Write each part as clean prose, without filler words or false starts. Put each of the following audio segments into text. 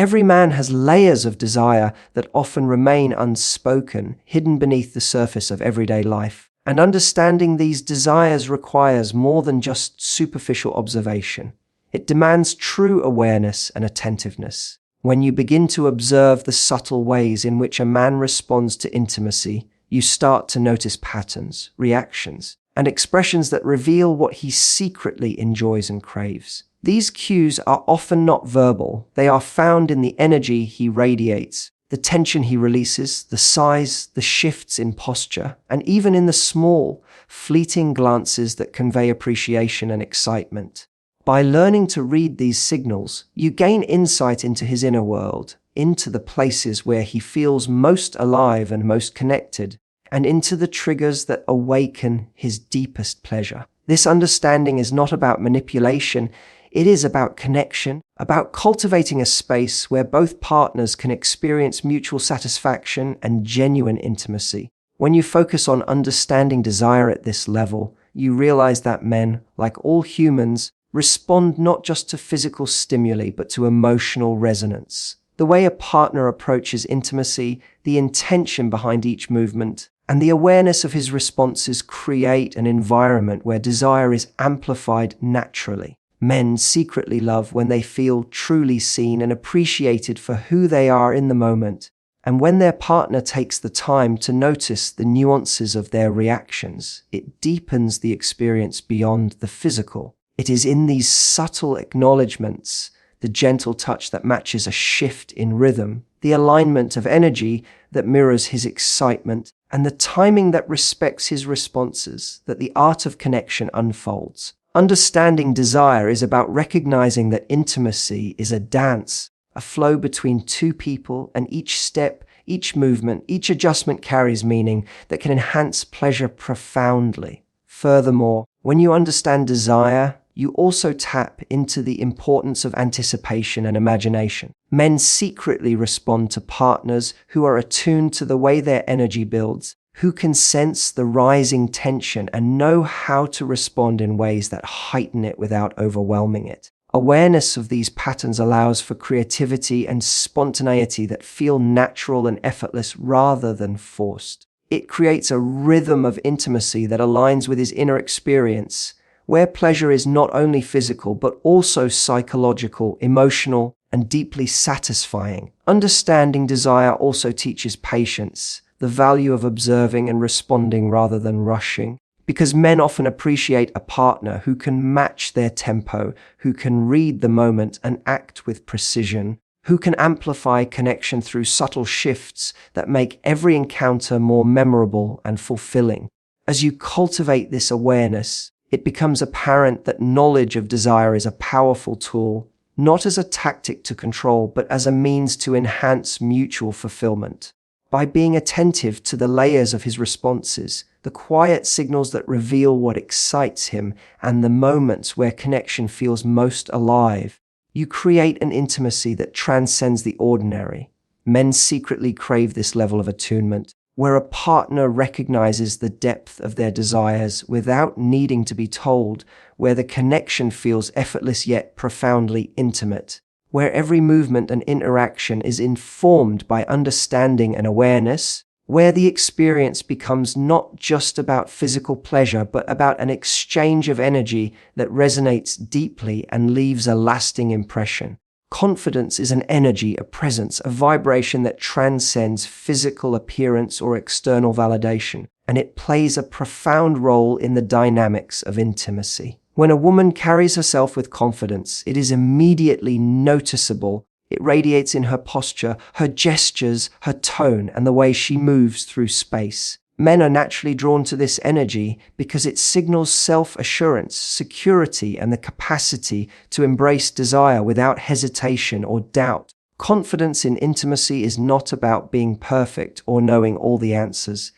Every man has layers of desire that often remain unspoken, hidden beneath the surface of everyday life. And understanding these desires requires more than just superficial observation. It demands true awareness and attentiveness. When you begin to observe the subtle ways in which a man responds to intimacy, you start to notice patterns, reactions, and expressions that reveal what he secretly enjoys and craves. These cues are often not verbal. They are found in the energy he radiates, the tension he releases, the size, the shifts in posture, and even in the small, fleeting glances that convey appreciation and excitement. By learning to read these signals, you gain insight into his inner world, into the places where he feels most alive and most connected, and into the triggers that awaken his deepest pleasure. This understanding is not about manipulation. It is about connection, about cultivating a space where both partners can experience mutual satisfaction and genuine intimacy. When you focus on understanding desire at this level, you realize that men, like all humans, respond not just to physical stimuli but to emotional resonance. The way a partner approaches intimacy, the intention behind each movement, and the awareness of his responses create an environment where desire is amplified naturally. Men secretly love when they feel truly seen and appreciated for who they are in the moment, and when their partner takes the time to notice the nuances of their reactions, it deepens the experience beyond the physical. It is in these subtle acknowledgements, the gentle touch that matches a shift in rhythm, the alignment of energy that mirrors his excitement, and the timing that respects his responses, that the art of connection unfolds. Understanding desire is about recognizing that intimacy is a dance, a flow between two people, and each step, each movement, each adjustment carries meaning that can enhance pleasure profoundly. Furthermore, when you understand desire, you also tap into the importance of anticipation and imagination. Men secretly respond to partners who are attuned to the way their energy builds, who can sense the rising tension and know how to respond in ways that heighten it without overwhelming it. Awareness of these patterns allows for creativity and spontaneity that feel natural and effortless rather than forced. It creates a rhythm of intimacy that aligns with his inner experience, where pleasure is not only physical but also psychological, emotional, and deeply satisfying. Understanding desire also teaches patience, the value of observing and responding rather than rushing, because men often appreciate a partner who can match their tempo, who can read the moment and act with precision, who can amplify connection through subtle shifts that make every encounter more memorable and fulfilling. As you cultivate this awareness, it becomes apparent that knowledge of desire is a powerful tool, not as a tactic to control, but as a means to enhance mutual fulfillment. By being attentive to the layers of his responses, the quiet signals that reveal what excites him, and the moments where connection feels most alive, you create an intimacy that transcends the ordinary. Men secretly crave this level of attunement, where a partner recognizes the depth of their desires without needing to be told, where the connection feels effortless yet profoundly intimate, where every movement and interaction is informed by understanding and awareness, where the experience becomes not just about physical pleasure but about an exchange of energy that resonates deeply and leaves a lasting impression. Confidence is an energy, a presence, a vibration that transcends physical appearance or external validation, and it plays a profound role in the dynamics of intimacy. When a woman carries herself with confidence, it is immediately noticeable. It radiates in her posture, her gestures, her tone, and the way she moves through space. Men are naturally drawn to this energy because it signals self-assurance, security, and the capacity to embrace desire without hesitation or doubt. Confidence in intimacy is not about being perfect or knowing all the answers.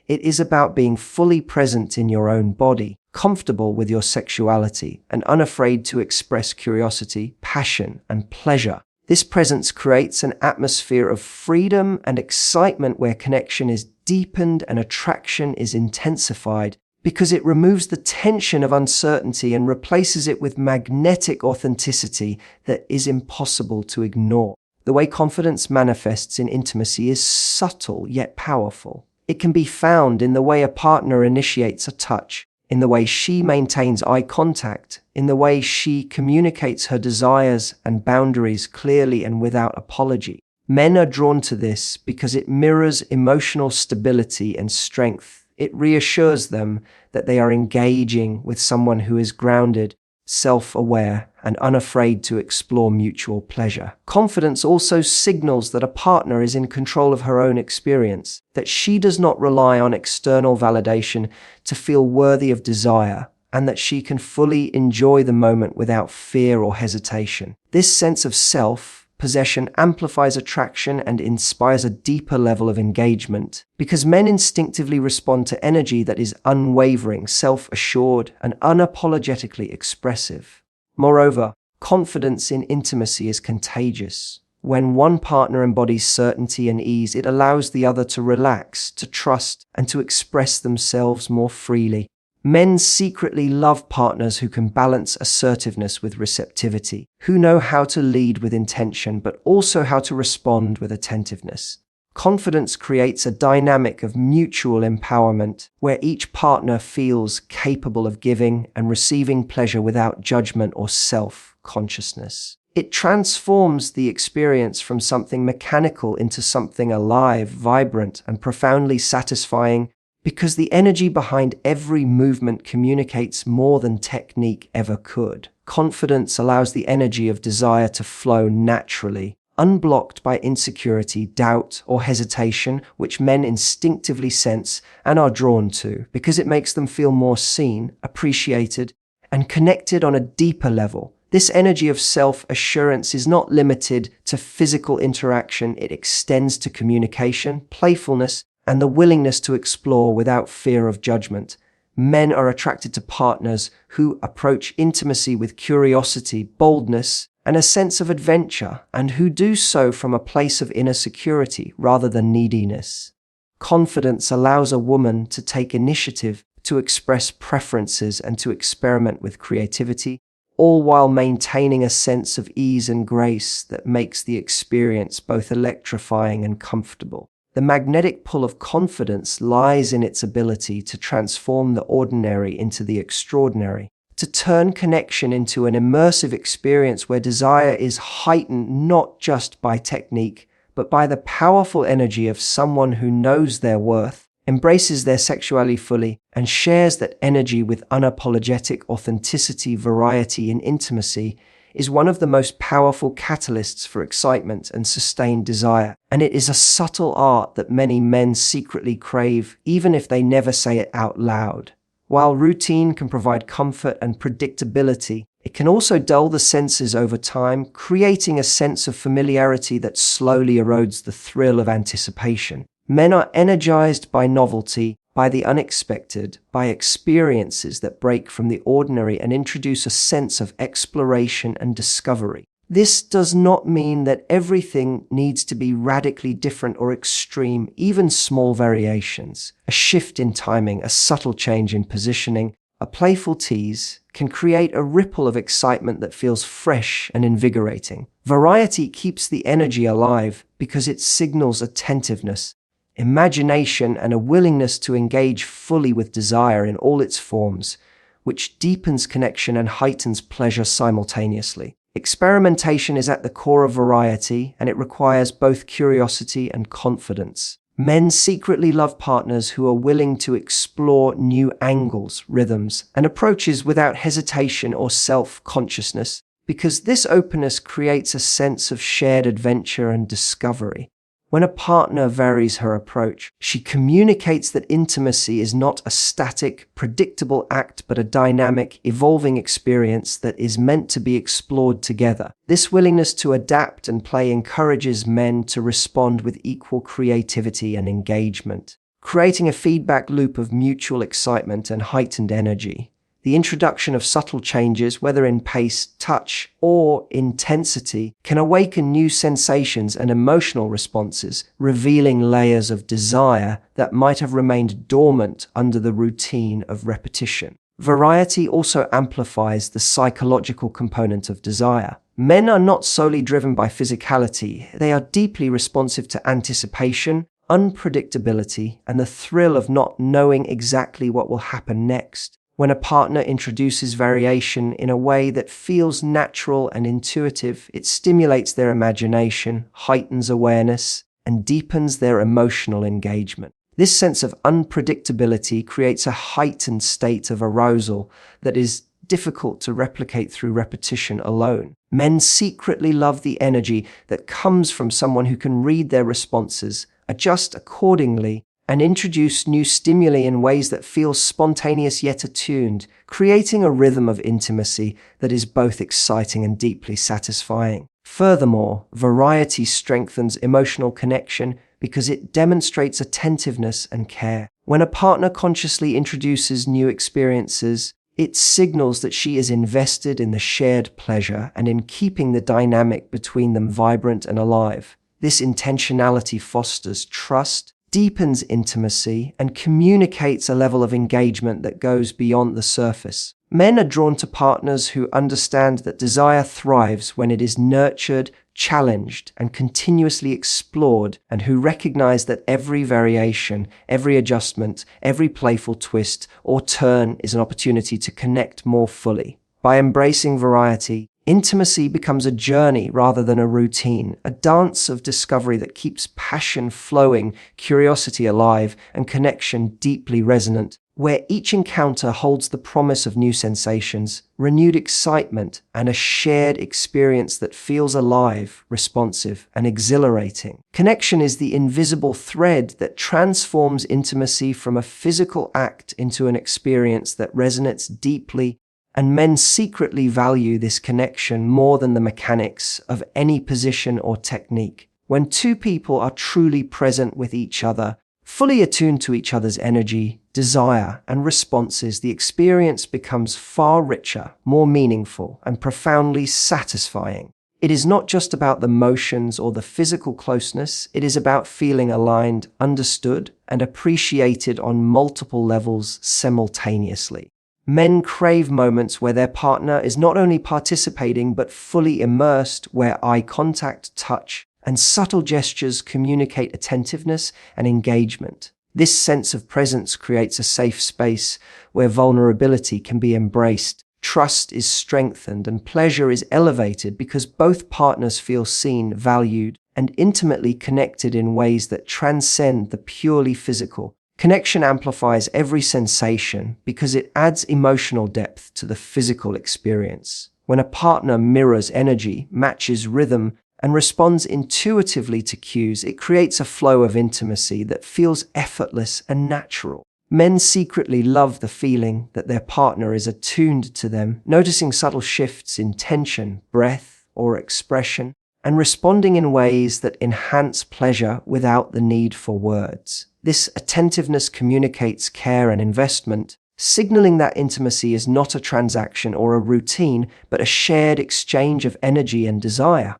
It is about being fully present in your own body, comfortable with your sexuality, and unafraid to express curiosity, passion, and pleasure. This presence creates an atmosphere of freedom and excitement where connection is deepened and attraction is intensified, because it removes the tension of uncertainty and replaces it with magnetic authenticity that is impossible to ignore. The way confidence manifests in intimacy is subtle yet powerful. It can be found in the way a partner initiates a touch, in the way she maintains eye contact, in the way she communicates her desires and boundaries clearly and without apology. Men are drawn to this because it mirrors emotional stability and strength. It reassures them that they are engaging with someone who is grounded, self-aware, and unafraid to explore mutual pleasure. Confidence also signals that a partner is in control of her own experience, that she does not rely on external validation to feel worthy of desire, and that she can fully enjoy the moment without fear or hesitation. This sense of self-possession amplifies attraction and inspires a deeper level of engagement, because men instinctively respond to energy that is unwavering, self-assured, and unapologetically expressive. Moreover, confidence in intimacy is contagious. When one partner embodies certainty and ease, it allows the other to relax, to trust, and to express themselves more freely. Men secretly love partners who can balance assertiveness with receptivity, who know how to lead with intention, but also how to respond with attentiveness. Confidence creates a dynamic of mutual empowerment, where each partner feels capable of giving and receiving pleasure without judgment or self-consciousness. It transforms the experience from something mechanical into something alive, vibrant, and profoundly satisfying, because the energy behind every movement communicates more than technique ever could. Confidence allows the energy of desire to flow naturally, unblocked by insecurity, doubt, or hesitation, which men instinctively sense and are drawn to, because it makes them feel more seen, appreciated, and connected on a deeper level. This energy of self-assurance is not limited to physical interaction. It extends to communication, playfulness, and the willingness to explore without fear of judgment. Men are attracted to partners who approach intimacy with curiosity, boldness, and a sense of adventure, and who do so from a place of inner security rather than neediness. Confidence allows a woman to take initiative, to express preferences, and to experiment with creativity, all while maintaining a sense of ease and grace that makes the experience both electrifying and comfortable. The magnetic pull of confidence lies in its ability to transform the ordinary into the extraordinary, to turn connection into an immersive experience where desire is heightened not just by technique, but by the powerful energy of someone who knows their worth, embraces their sexuality fully, and shares that energy with unapologetic authenticity. Variety in intimacy is one of the most powerful catalysts for excitement and sustained desire, and it is a subtle art that many men secretly crave, even if they never say it out loud. While routine can provide comfort and predictability, it can also dull the senses over time, creating a sense of familiarity that slowly erodes the thrill of anticipation. Men are energized by novelty, by the unexpected, by experiences that break from the ordinary and introduce a sense of exploration and discovery. This does not mean that everything needs to be radically different or extreme. Even small variations, a shift in timing, a subtle change in positioning, a playful tease, can create a ripple of excitement that feels fresh and invigorating. Variety keeps the energy alive because it signals attentiveness, imagination, and a willingness to engage fully with desire in all its forms, which deepens connection and heightens pleasure simultaneously. Experimentation is at the core of variety, and it requires both curiosity and confidence. Men secretly love partners who are willing to explore new angles, rhythms, and approaches without hesitation or self-consciousness, because this openness creates a sense of shared adventure and discovery. When a partner varies her approach, she communicates that intimacy is not a static, predictable act, but a dynamic, evolving experience that is meant to be explored together. This willingness to adapt and play encourages men to respond with equal creativity and engagement, creating a feedback loop of mutual excitement and heightened energy. The introduction of subtle changes, whether in pace, touch, or intensity, can awaken new sensations and emotional responses, revealing layers of desire that might have remained dormant under the routine of repetition. Variety also amplifies the psychological component of desire. Men are not solely driven by physicality. They are deeply responsive to anticipation, unpredictability, and the thrill of not knowing exactly what will happen next. When a partner introduces variation in a way that feels natural and intuitive, it stimulates their imagination, heightens awareness, and deepens their emotional engagement. This sense of unpredictability creates a heightened state of arousal that is difficult to replicate through repetition alone. Men secretly love the energy that comes from someone who can read their responses, adjust accordingly, and introduce new stimuli in ways that feel spontaneous yet attuned, creating a rhythm of intimacy that is both exciting and deeply satisfying. Furthermore, variety strengthens emotional connection because it demonstrates attentiveness and care. When a partner consciously introduces new experiences, it signals that she is invested in the shared pleasure and in keeping the dynamic between them vibrant and alive. This intentionality fosters trust, deepens intimacy, and communicates a level of engagement that goes beyond the surface. Men are drawn to partners who understand that desire thrives when it is nurtured, challenged, and continuously explored, and who recognize that every variation, every adjustment, every playful twist or turn is an opportunity to connect more fully. By embracing variety, intimacy becomes a journey rather than a routine, a dance of discovery that keeps passion flowing, curiosity alive, and connection deeply resonant, where each encounter holds the promise of new sensations, renewed excitement, and a shared experience that feels alive, responsive, and exhilarating. Connection is the invisible thread that transforms intimacy from a physical act into an experience that resonates deeply, and men secretly value this connection more than the mechanics of any position or technique. When two people are truly present with each other, fully attuned to each other's energy, desire, and responses, the experience becomes far richer, more meaningful, and profoundly satisfying. It is not just about the motions or the physical closeness, it is about feeling aligned, understood, and appreciated on multiple levels simultaneously. Men crave moments where their partner is not only participating but fully immersed, where eye contact, touch, and subtle gestures communicate attentiveness and engagement. This sense of presence creates a safe space where vulnerability can be embraced, trust is strengthened, and pleasure is elevated because both partners feel seen, valued, and intimately connected in ways that transcend the purely physical. Connection amplifies every sensation because it adds emotional depth to the physical experience. When a partner mirrors energy, matches rhythm, and responds intuitively to cues, it creates a flow of intimacy that feels effortless and natural. Men secretly love the feeling that their partner is attuned to them, noticing subtle shifts in tension, breath, or expression, and responding in ways that enhance pleasure without the need for words. This attentiveness communicates care and investment, signaling that intimacy is not a transaction or a routine, but a shared exchange of energy and desire.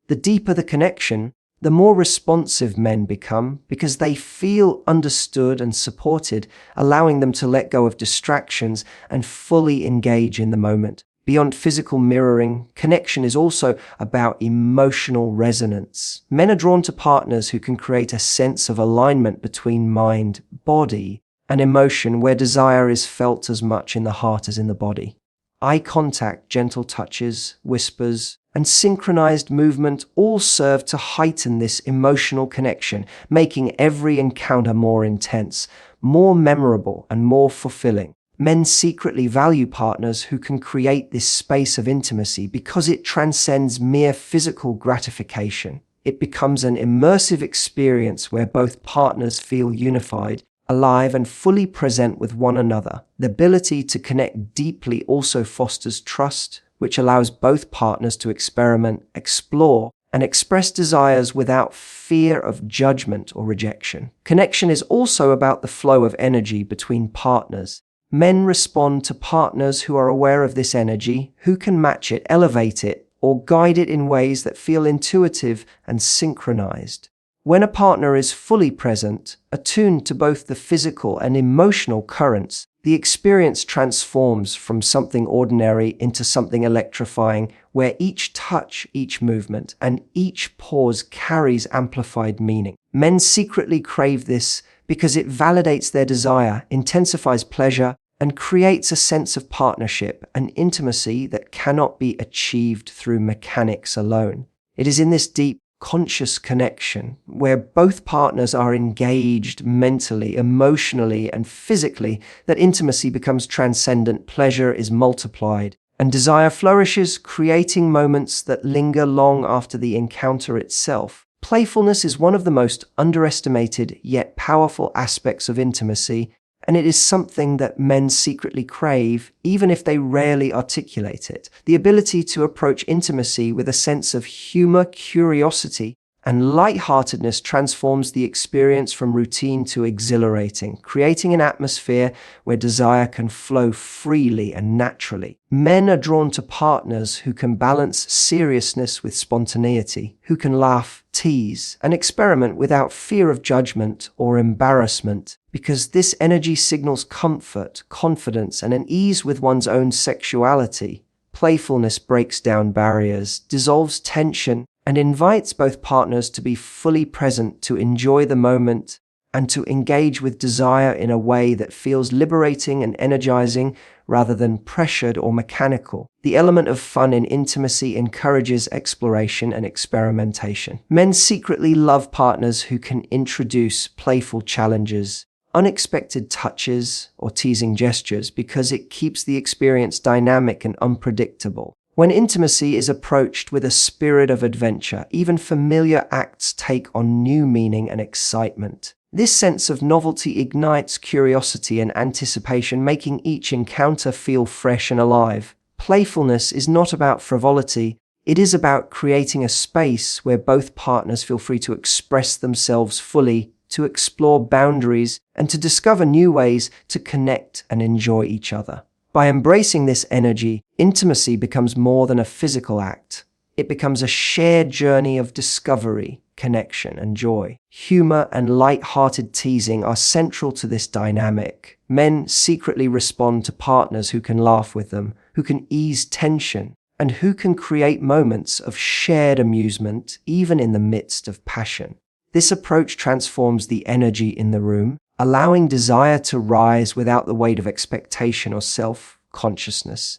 The deeper the connection, the more responsive men become because they feel understood and supported, allowing them to let go of distractions and fully engage in the moment. Beyond physical mirroring, connection is also about emotional resonance. Men are drawn to partners who can create a sense of alignment between mind, body, and emotion, where desire is felt as much in the heart as in the body. Eye contact, gentle touches, whispers, and synchronized movement all serve to heighten this emotional connection, making every encounter more intense, more memorable, and more fulfilling. Men secretly value partners who can create this space of intimacy because it transcends mere physical gratification. It becomes an immersive experience where both partners feel unified, alive, and fully present with one another. The ability to connect deeply also fosters trust, which allows both partners to experiment, explore, and express desires without fear of judgment or rejection. Connection is also about the flow of energy between partners. Men respond to partners who are aware of this energy, who can match it, elevate it, or guide it in ways that feel intuitive and synchronized. When a partner is fully present, attuned to both the physical and emotional currents, the experience transforms from something ordinary into something electrifying, where each touch, each movement, and each pause carries amplified meaning. Men secretly crave this because it validates their desire, intensifies pleasure, and creates a sense of partnership and intimacy that cannot be achieved through mechanics alone. It is in this deep, conscious connection where both partners are engaged mentally, emotionally, and physically that intimacy becomes transcendent, pleasure is multiplied, and desire flourishes, creating moments that linger long after the encounter itself. Playfulness is one of the most underestimated yet powerful aspects of intimacy, and it is something that men secretly crave, even if they rarely articulate it. The ability to approach intimacy with a sense of humor, curiosity, and lightheartedness transforms the experience from routine to exhilarating, creating an atmosphere where desire can flow freely and naturally. Men are drawn to partners who can balance seriousness with spontaneity, who can laugh, tease, and experiment without fear of judgment or embarrassment, because this energy signals comfort, confidence, and an ease with one's own sexuality. Playfulness breaks down barriers, dissolves tension, and invites both partners to be fully present, to enjoy the moment, and to engage with desire in a way that feels liberating and energizing rather than pressured or mechanical. The element of fun in intimacy encourages exploration and experimentation. Men secretly love partners who can introduce playful challenges, unexpected touches, or teasing gestures because it keeps the experience dynamic and unpredictable. When intimacy is approached with a spirit of adventure, even familiar acts take on new meaning and excitement. This sense of novelty ignites curiosity and anticipation, making each encounter feel fresh and alive. Playfulness is not about frivolity, it is about creating a space where both partners feel free to express themselves fully, to explore boundaries, and to discover new ways to connect and enjoy each other. By embracing this energy, intimacy becomes more than a physical act. It becomes a shared journey of discovery, connection, and joy. Humor and light-hearted teasing are central to this dynamic. Men secretly respond to partners who can laugh with them, who can ease tension, and who can create moments of shared amusement even in the midst of passion. This approach transforms the energy in the room, allowing desire to rise without the weight of expectation or self-consciousness.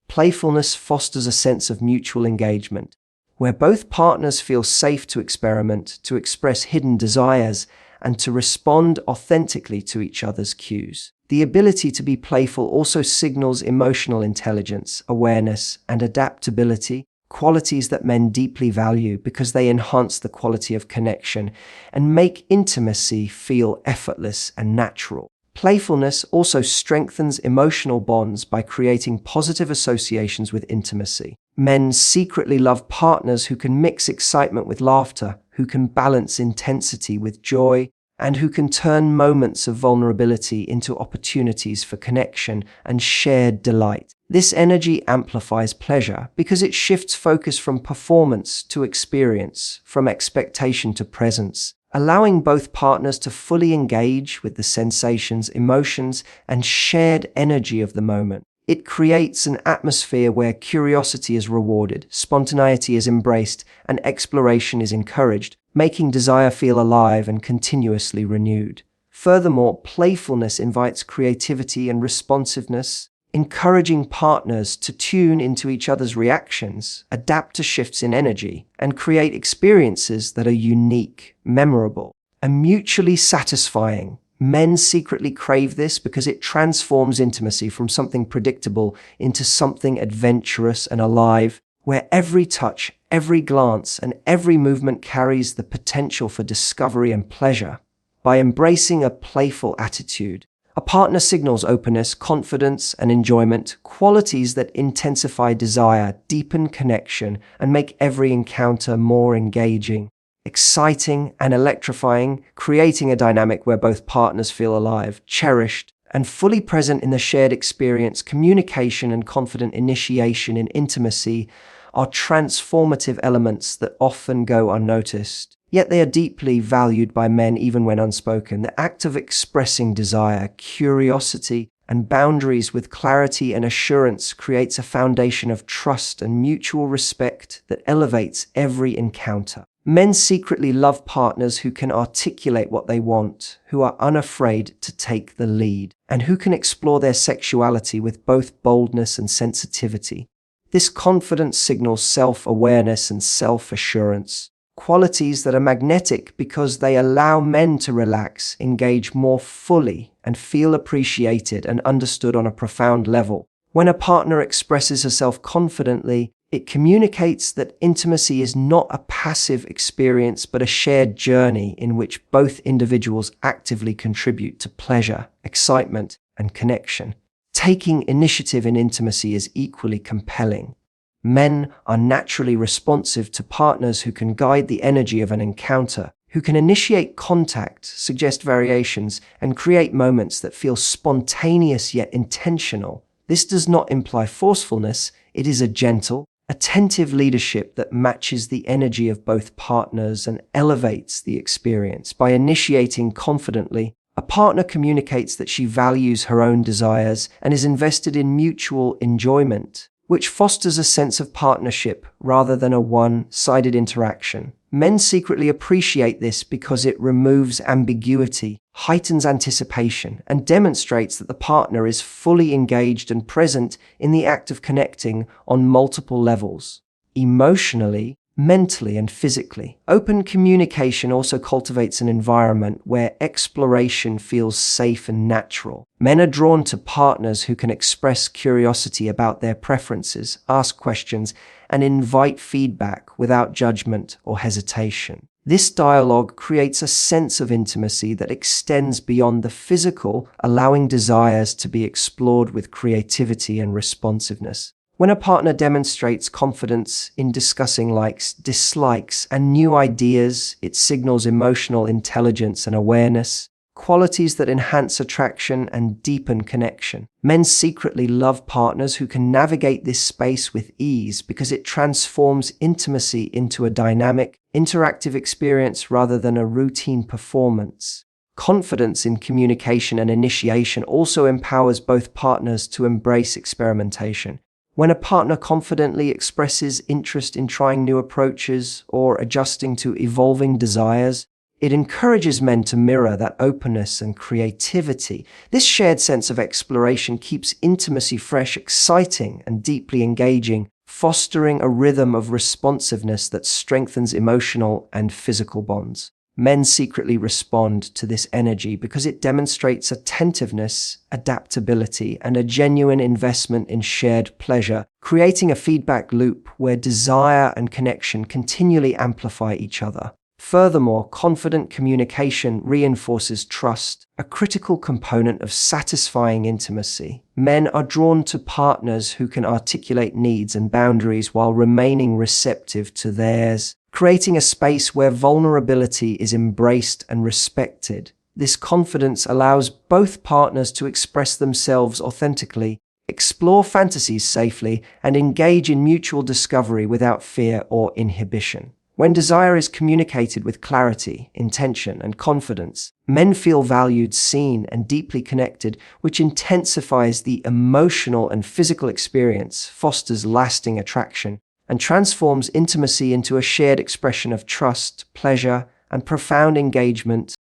Playfulness fosters a sense of mutual engagement, where both partners feel safe to experiment, to express hidden desires, and to respond authentically to each other's cues. The ability to be playful also signals emotional intelligence, awareness, and adaptability, qualities that men deeply value because they enhance the quality of connection and make intimacy feel effortless and natural. Playfulness also strengthens emotional bonds by creating positive associations with intimacy. Men secretly love partners who can mix excitement with laughter, who can balance intensity with joy, and who can turn moments of vulnerability into opportunities for connection and shared delight. This energy amplifies pleasure because it shifts focus from performance to experience, from expectation to presence, allowing both partners to fully engage with the sensations, emotions, and shared energy of the moment. It creates an atmosphere where curiosity is rewarded, spontaneity is embraced, and exploration is encouraged, making desire feel alive and continuously renewed. Furthermore, playfulness invites creativity and responsiveness, encouraging partners to tune into each other's reactions, adapt to shifts in energy, and create experiences that are unique, memorable, and mutually satisfying. Men secretly crave this because it transforms intimacy from something predictable into something adventurous and alive, where every touch, every glance, and every movement carries the potential for discovery and pleasure. By embracing a playful attitude, a partner signals openness, confidence, and enjoyment, qualities that intensify desire, deepen connection, and make every encounter more engaging, exciting, and electrifying, creating a dynamic where both partners feel alive, cherished, and fully present in the shared experience. Communication and confident initiation in intimacy are transformative elements that often go unnoticed. Yet they are deeply valued by men even when unspoken. The act of expressing desire, curiosity, and boundaries with clarity and assurance creates a foundation of trust and mutual respect that elevates every encounter. Men secretly love partners who can articulate what they want, who are unafraid to take the lead, and who can explore their sexuality with both boldness and sensitivity. This confidence signals self-awareness and self-assurance, qualities that are magnetic because they allow men to relax, engage more fully, and feel appreciated and understood on a profound level. When a partner expresses herself confidently, it communicates that intimacy is not a passive experience but a shared journey in which both individuals actively contribute to pleasure, excitement, and connection. Taking initiative in intimacy is equally compelling. Men are naturally responsive to partners who can guide the energy of an encounter, who can initiate contact, suggest variations, and create moments that feel spontaneous yet intentional. This does not imply forcefulness, it is a gentle, attentive leadership that matches the energy of both partners and elevates the experience. By initiating confidently, a partner communicates that she values her own desires and is invested in mutual enjoyment, which fosters a sense of partnership rather than a one-sided interaction. Men secretly appreciate this because it removes ambiguity, heightens anticipation, and demonstrates that the partner is fully engaged and present in the act of connecting on multiple levels. Emotionally, mentally, and physically. Open communication also cultivates an environment where exploration feels safe and natural. Men are drawn to partners who can express curiosity about their preferences, ask questions, and invite feedback without judgment or hesitation. This dialogue creates a sense of intimacy that extends beyond the physical, allowing desires to be explored with creativity and responsiveness. When a partner demonstrates confidence in discussing likes, dislikes, and new ideas, it signals emotional intelligence and awareness, qualities that enhance attraction and deepen connection. Men secretly love partners who can navigate this space with ease because it transforms intimacy into a dynamic, interactive experience rather than a routine performance. Confidence in communication and initiation also empowers both partners to embrace experimentation. When a partner confidently expresses interest in trying new approaches or adjusting to evolving desires, it encourages men to mirror that openness and creativity. This shared sense of exploration keeps intimacy fresh, exciting, and deeply engaging, fostering a rhythm of responsiveness that strengthens emotional and physical bonds. Men secretly respond to this energy because it demonstrates attentiveness, adaptability, and a genuine investment in shared pleasure, creating a feedback loop where desire and connection continually amplify each other. Furthermore, confident communication reinforces trust, a critical component of satisfying intimacy. Men are drawn to partners who can articulate needs and boundaries while remaining receptive to theirs, creating a space where vulnerability is embraced and respected. This confidence allows both partners to express themselves authentically, explore fantasies safely, and engage in mutual discovery without fear or inhibition. When desire is communicated with clarity, intention, and confidence, men feel valued, seen, and deeply connected, which intensifies the emotional and physical experience, fosters lasting attraction, and transforms intimacy into a shared expression of trust, pleasure, and profound engagement.